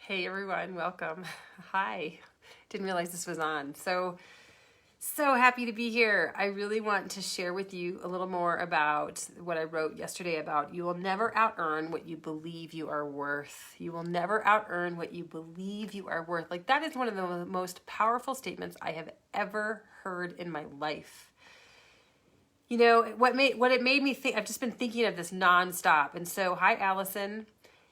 Hey everyone, welcome. Hi. Didn't realize this was on. So happy to be here. I really want to share with you a little more about what I wrote yesterday about you will never out earn what you believe you are worth. You will never out earn what you believe you are worth. Like that is one of the most powerful statements I have ever heard in my life. You know, what it made me think, I've just been thinking of this nonstop. And so, hi Allison.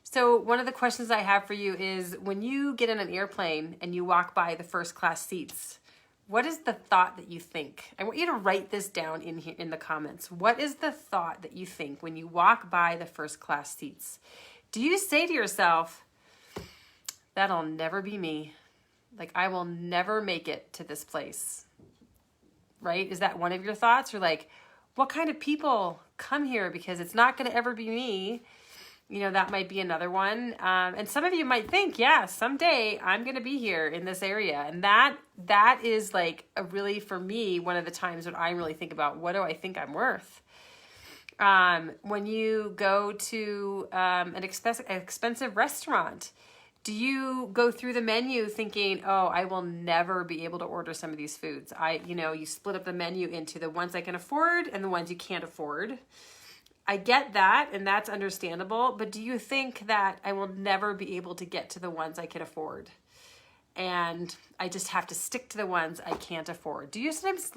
So one of the questions I have for you is when you get in an airplane and you walk by the first class seats, what is the thought that you think? I want you to write this down in here in the comments. What is the thought that you think when you walk by the first class seats? Do you say to yourself, that'll never be me? Like I will never make it to this place, right? Is that one of your thoughts? Or like, what kind of people come here because it's not going to ever be me? You know, that might be another one. And some of you might think, yeah, someday I'm going to be here in this area. And that is like a really, for me, one of the times when I really think about what do I think I'm worth? When you go to an expensive restaurant, do you go through the menu thinking, oh, I will never be able to order some of these foods? You split up the menu into the ones I can afford and the ones you can't afford. I get that, and that's understandable, but do you think that I will never be able to get to the ones I can afford? And I just have to stick to the ones I can't afford. Do you sometimes,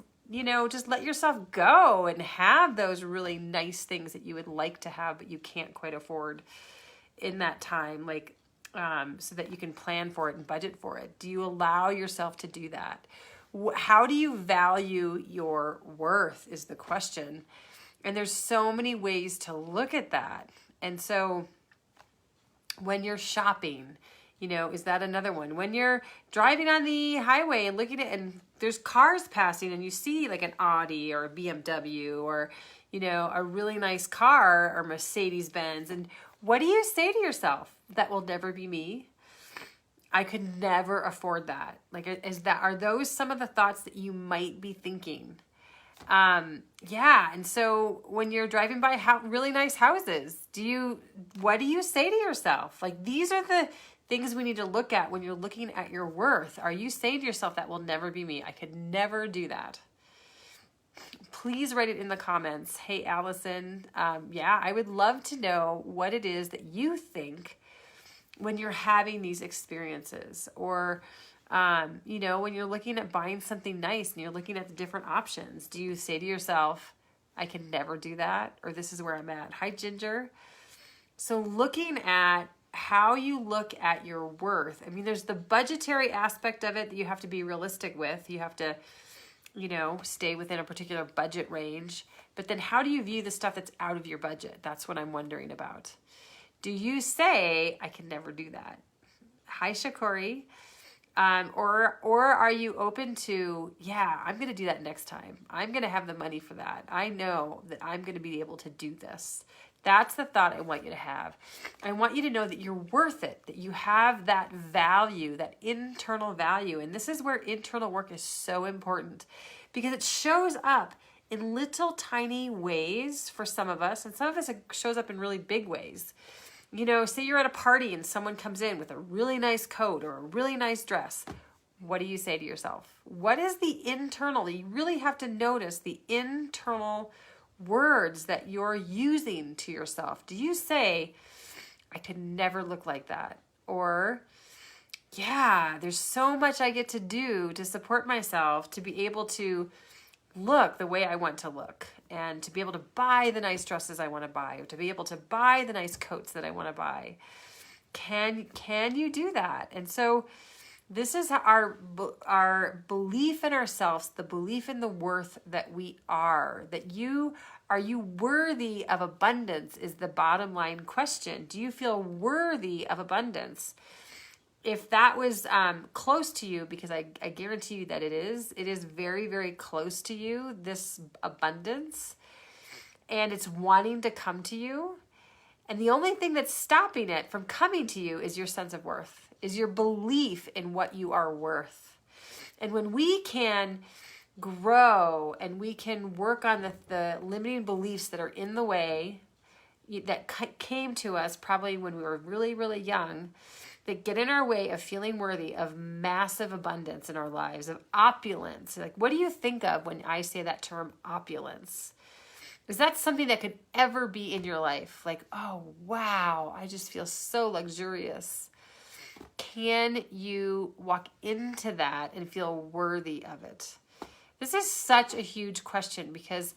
just let yourself go and have those really nice things that you would like to have, but you can't quite afford in that time, so that you can plan for it and budget for it? Do you allow yourself to do that? How do you value your worth is the question. And there's so many ways to look at that. And so when you're shopping, is that another one? When you're driving on the highway and looking at, and there's cars passing and you see like an Audi or a BMW or, a really nice car or Mercedes-Benz. And what do you say to yourself? That will never be me. I could never afford that. Are those some of the thoughts that you might be thinking? And so when you're driving by really nice houses, what do you say to yourself? Like, these are the things we need to look at when you're looking at your worth. Are you saying to yourself, that will never be me? I could never do that. Please write it in the comments. Hey, Allison. I would love to know what it is that you think when you're having these experiences, or when you're looking at buying something nice and you're looking at the different options, do you say to yourself, I can never do that, or this is where I'm at? Hi, Ginger. So looking at how you look at your worth, there's the budgetary aspect of it that you have to be realistic with. You have to, stay within a particular budget range. But then how do you view the stuff that's out of your budget? That's what I'm wondering about. Do you say, I can never do that? Hi, Shakori. Or are you open to, I'm going to do that next time. I'm going to have the money for that. I know that I'm going to be able to do this. That's the thought I want you to have. I want you to know that you're worth it, that you have that value, that internal value. And this is where internal work is so important, because it shows up in little tiny ways for some of us. And some of us, it shows up in really big ways. Say you're at a party and someone comes in with a really nice coat or a really nice dress. What do you say to yourself? What is the internal? You really have to notice the internal words that you're using to yourself. Do you say, I could never look like that? Or, there's so much I get to do to support myself to be able to look the way I want to look, and to be able to buy the nice dresses I want to buy, or to be able to buy the nice coats that I want to buy. Can you do that? And so this is our belief in ourselves, the belief in the worth that we are, are you worthy of abundance is the bottom line question. Do you feel worthy of abundance? If that was close to you, because I guarantee you that it is very, very close to you, this abundance, and it's wanting to come to you. And the only thing that's stopping it from coming to you is your sense of worth, is your belief in what you are worth. And when we can grow and we can work on the limiting beliefs that are in the way, that came to us probably when we were really, really young, that get in our way of feeling worthy of massive abundance in our lives, of opulence. Like, what do you think of when I say that term opulence? Is that something that could ever be in your life? Like, oh, wow, I just feel so luxurious. Can you walk into that and feel worthy of it? This is such a huge question because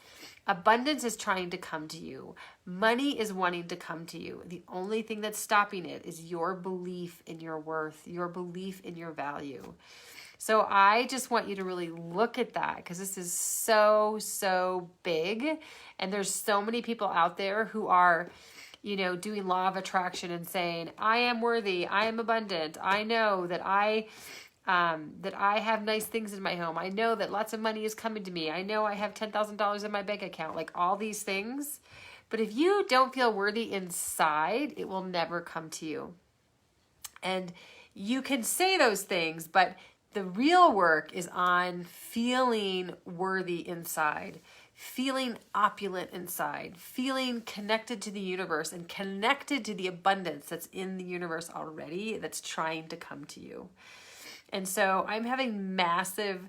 abundance is trying to come to you. Money is wanting to come to you. The only thing that's stopping it is your belief in your worth, your belief in your value. So I just want you to really look at that because this is so, so big. And there's so many people out there who are, doing law of attraction and saying, I am worthy, I am abundant. I know that I have nice things in my home. I know that lots of money is coming to me. I know I have $10,000 in my bank account, like all these things. But if you don't feel worthy inside, it will never come to you. And you can say those things, but the real work is on feeling worthy inside, feeling opulent inside, feeling connected to the universe and connected to the abundance that's in the universe already that's trying to come to you. And so I'm having massive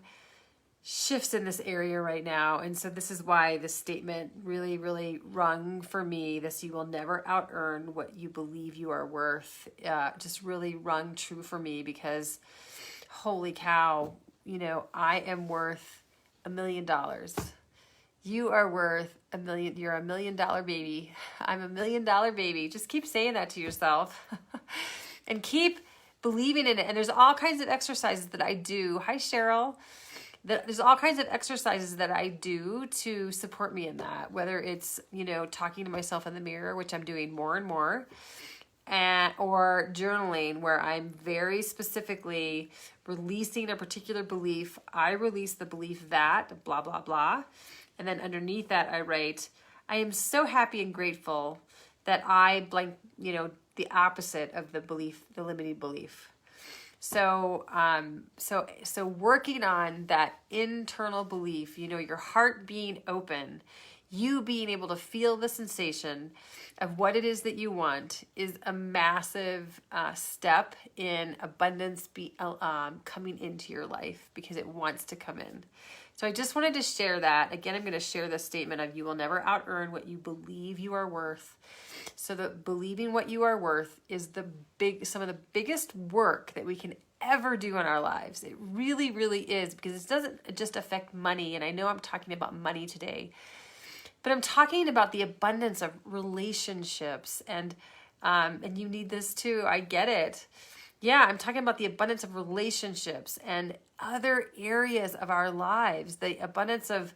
shifts in this area right now. And so this is why this statement really, really rung for me. This, you will never out earn what you believe you are worth. Just really rung true for me because holy cow, I am worth $1 million. You are worth $1 million. You're $1 million baby. I'm $1 million baby. Just keep saying that to yourself and keep believing in it. And there's all kinds of exercises that I do. Hi, Cheryl. There's all kinds of exercises that I do to support me in that, whether it's, talking to myself in the mirror, which I'm doing more and more, or journaling, where I'm very specifically releasing a particular belief. I release the belief that blah, blah, blah. And then underneath that, I write, I am so happy and grateful that I blank, the opposite of the belief, the limiting belief. So working on that internal belief, your heart being open, you being able to feel the sensation of what it is that you want is a massive step in abundance coming into your life because it wants to come in. So I just wanted to share that. Again, I'm going to share the statement of you will never out earn what you believe you are worth. So that believing what you are worth is some of the biggest work that we can ever do in our lives. It really, really is, because it doesn't just affect money. And I know I'm talking about money today, but I'm talking about the abundance of relationships, and you need this too. I get it. Yeah, I'm talking about the abundance of relationships and other areas of our lives, the abundance of,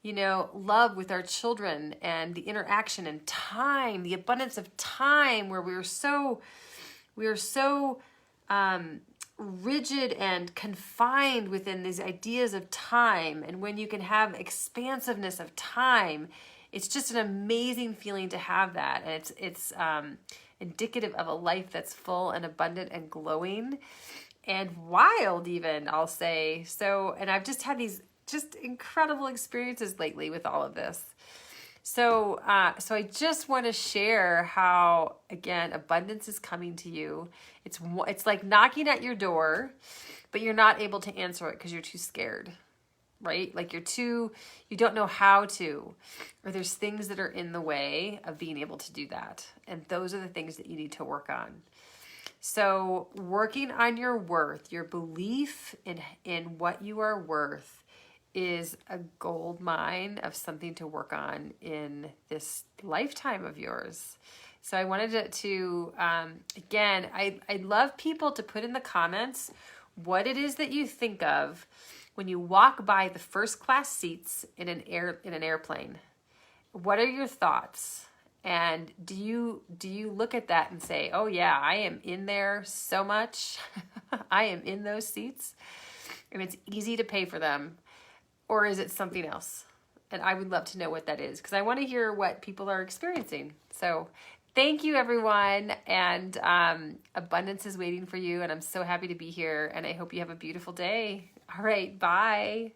love with our children and the interaction and time, the abundance of time where we are so rigid and confined within these ideas of time. And when you can have expansiveness of time, it's just an amazing feeling to have that. And it's indicative of a life that's full and abundant and glowing and wild even, I'll say. So, and I've just had these just incredible experiences lately with all of this. So I just want to share how, again, abundance is coming to you. It's like knocking at your door, but you're not able to answer it because you're too scared, right? Like you don't know how to, or there's things that are in the way of being able to do that. And those are the things that you need to work on. So working on your worth, your belief in what you are worth, is a gold mine of something to work on in this lifetime of yours. So I wanted to again, I'd love people to put in the comments what it is that you think of when you walk by the first class seats in an airplane. What are your thoughts? And do you look at that and say, oh yeah, I am in there so much. I am in those seats and it's easy to pay for them. Or is it something else? And I would love to know what that is, because I want to hear what people are experiencing. So thank you, everyone. And abundance is waiting for you. And I'm so happy to be here. And I hope you have a beautiful day. All right. Bye.